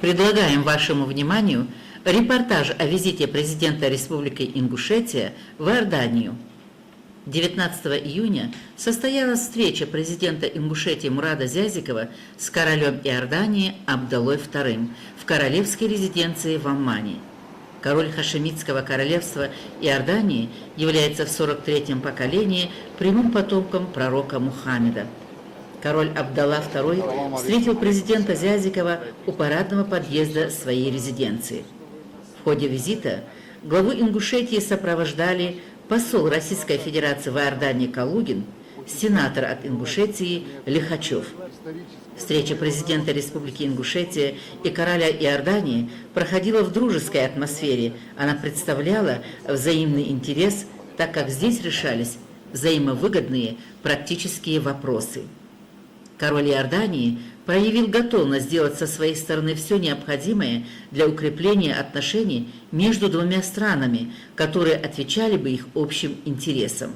Предлагаем вашему вниманию репортаж о визите президента Республики Ингушетия в Иорданию. 19 июня состоялась встреча президента Ингушетии Мурада Зязикова с королем Иордании Абдаллой II в королевской резиденции в Аммане. Король Хашемитского королевства Иордании является в 43-м поколении прямым потомком пророка Мухаммеда. Король Абдалла II встретил президента Зязикова у парадного подъезда своей резиденции. В ходе визита главу Ингушетии сопровождали посол Российской Федерации в Иордании Калугин, сенатор от Ингушетии Лихачев. Встреча президента Республики Ингушетия и короля Иордании проходила в дружеской атмосфере. Она представляла взаимный интерес, так как здесь решались взаимовыгодные практические вопросы. Король Иордании проявил готовность сделать со своей стороны все необходимое для укрепления отношений между двумя странами, которые отвечали бы их общим интересам.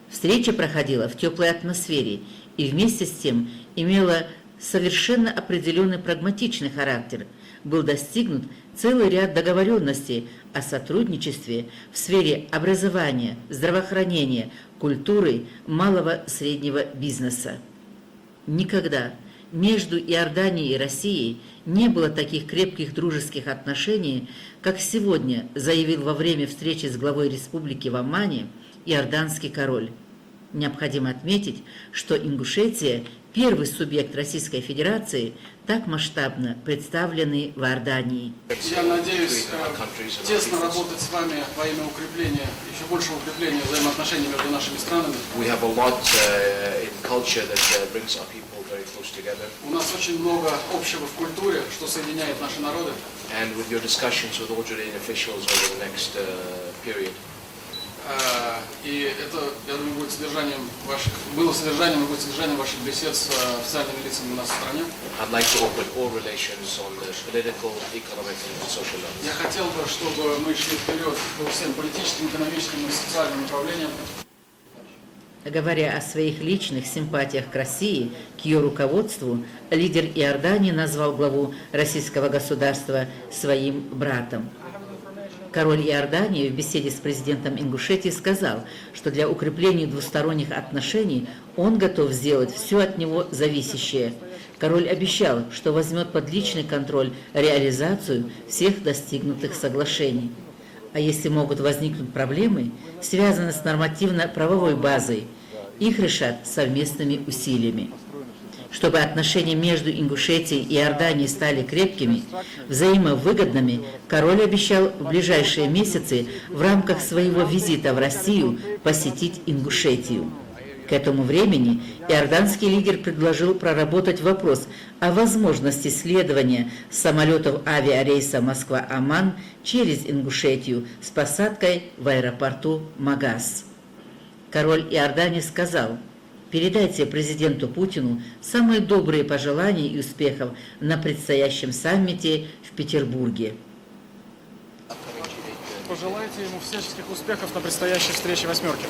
Встреча проходила в теплой атмосфере и вместе с тем имела совершенно определенный прагматичный характер. Был достигнут целый ряд договоренностей о сотрудничестве в сфере образования, здравоохранения, культуры, малого и среднего бизнеса. Никогда между Иорданией и Россией не было таких крепких дружеских отношений, как сегодня заявил во время встречи с главой республики в Аммане иорданский король. Необходимо отметить, что Ингушетия – первый субъект Российской Федерации, так масштабно представленный в Иордании. Я надеюсь тесно работать с вами во имя укрепления, еще большего укрепления взаимоотношений между нашими странами. У нас очень много общего в культуре, что соединяет наши народы. И это, я думаю, было содержанием ваших бесед с официальными лицами у нас в стране. Я хотел бы, чтобы мы шли вперед по всем политическим, экономическим и социальным направлениям. Говоря о своих личных симпатиях к России, к ее руководству, лидер Иордании назвал главу российского государства своим братом. Король Иордании в беседе с президентом Ингушетии сказал, что для укрепления двусторонних отношений он готов сделать все от него зависящее. Король обещал, что возьмет под личный контроль реализацию всех достигнутых соглашений. А если могут возникнуть проблемы, связанные с нормативно-правовой базой, их решат совместными усилиями. Чтобы отношения между Ингушетией и Иорданией стали крепкими, взаимовыгодными, король обещал в ближайшие месяцы в рамках своего визита в Россию посетить Ингушетию. К этому времени иорданский лидер предложил проработать вопрос о возможности следования самолетов авиарейса Москва-Амман через Ингушетию с посадкой в аэропорту Магас. Король Иордании сказал: «Передайте президенту Путину самые добрые пожелания и успехов на предстоящем саммите в Петербурге». Пожелайте ему всяческих успехов на предстоящей встрече «восьмерки».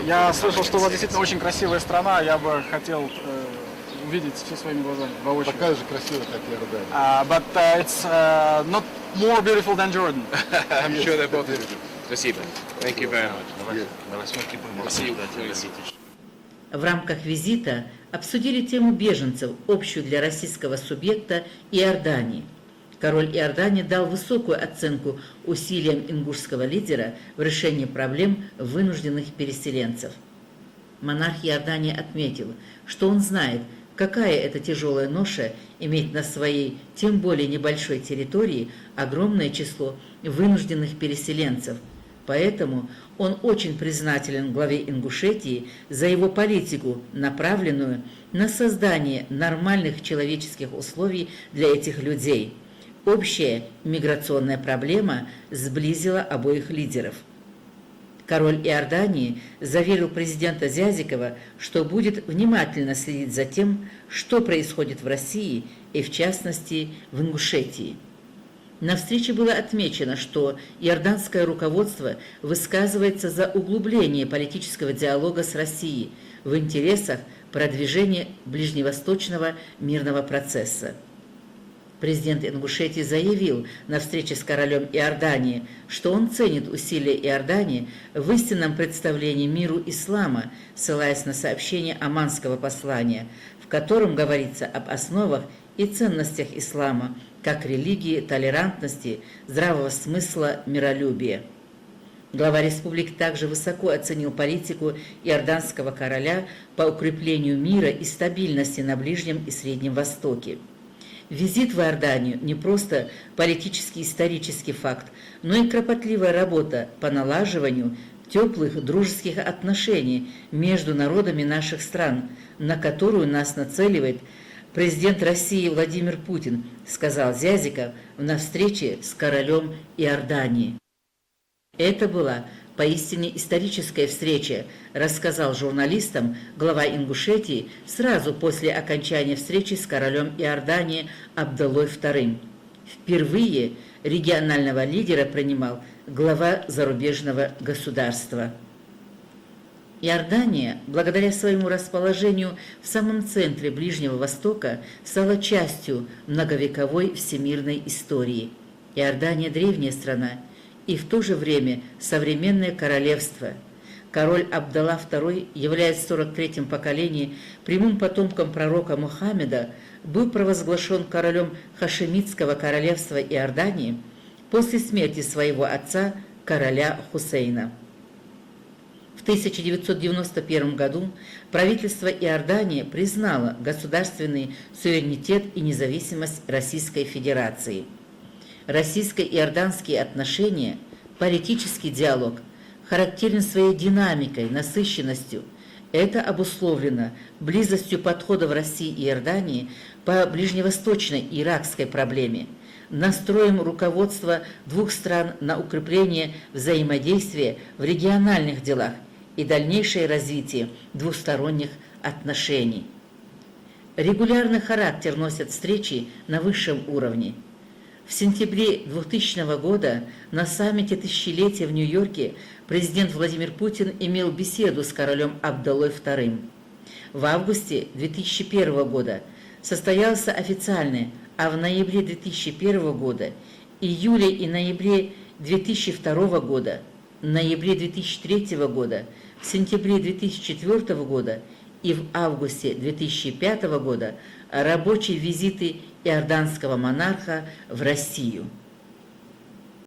Я слышал, что у вас действительно очень красивая страна. Я бы хотел увидеть все своими глазами, воочию. Такая же красивая, как Иордания. But it's not more beautiful than Jordan. I'm sure they're both beautiful. Спасибо. Thank you very much. В рамках визита обсудили тему беженцев, общую для российского субъекта Иордании. Король Иордании дал высокую оценку усилиям ингушского лидера в решении проблем вынужденных переселенцев. Монарх Иордании отметил, что он знает, какая это тяжелая ноша иметь на своей, тем более небольшой территории, огромное число вынужденных переселенцев. Поэтому он очень признателен главе Ингушетии за его политику, направленную на создание нормальных человеческих условий для этих людей. Общая миграционная проблема сблизила обоих лидеров. Король Иордании заверил президента Зязикова, что будет внимательно следить за тем, что происходит в России и, в частности, в Ингушетии. На встрече было отмечено, что иорданское руководство высказывается за углубление политического диалога с Россией в интересах продвижения ближневосточного мирного процесса. Президент Ингушетии заявил на встрече с королем Иордании, что он ценит усилия Иордании в истинном представлении миру ислама, ссылаясь на сообщение Оманского послания, в котором говорится об основах и ценностях ислама, как религии, толерантности, здравого смысла, миролюбия. Глава республики также высоко оценил политику иорданского короля по укреплению мира и стабильности на Ближнем и Среднем Востоке. Визит в Иорданию не просто политический исторический факт, но и кропотливая работа по налаживанию теплых дружеских отношений между народами наших стран, на которую нас нацеливает президент России Владимир Путин, сказал Зязиков на встрече с королем Иордании. Это была поистине историческая встреча, рассказал журналистам глава Ингушетии сразу после окончания встречи с королем Иордании Абдаллой II. Впервые регионального лидера принимал глава зарубежного государства. Иордания, благодаря своему расположению в самом центре Ближнего Востока, стала частью многовековой всемирной истории. Иордания – древняя страна и в то же время современное королевство. Король Абдалла II, являясь в 43-м поколении прямым потомком пророка Мухаммеда, был провозглашен королем Хашемитского королевства Иордании после смерти своего отца, короля Хусейна. В 1991 году правительство Иордании признало государственный суверенитет и независимость Российской Федерации. Российско-иорданские отношения, политический диалог характерен своей динамикой, насыщенностью. Это обусловлено близостью подходов России и Иордании по ближневосточной иракской проблеме, настроем руководства двух стран на укрепление взаимодействия в региональных делах и дальнейшее развитие двусторонних отношений. Регулярный характер носят встречи на высшем уровне. В сентябре 2000 года на саммите тысячелетия в Нью-Йорке президент Владимир Путин имел беседу с королем Абдаллой II. В августе 2001 года состоялся официальный, а в ноябре 2001 года, июле и ноябре 2002 года, ноябре 2003 года, в сентябре 2004 года и в августе 2005 года рабочие визиты иорданского монарха в Россию.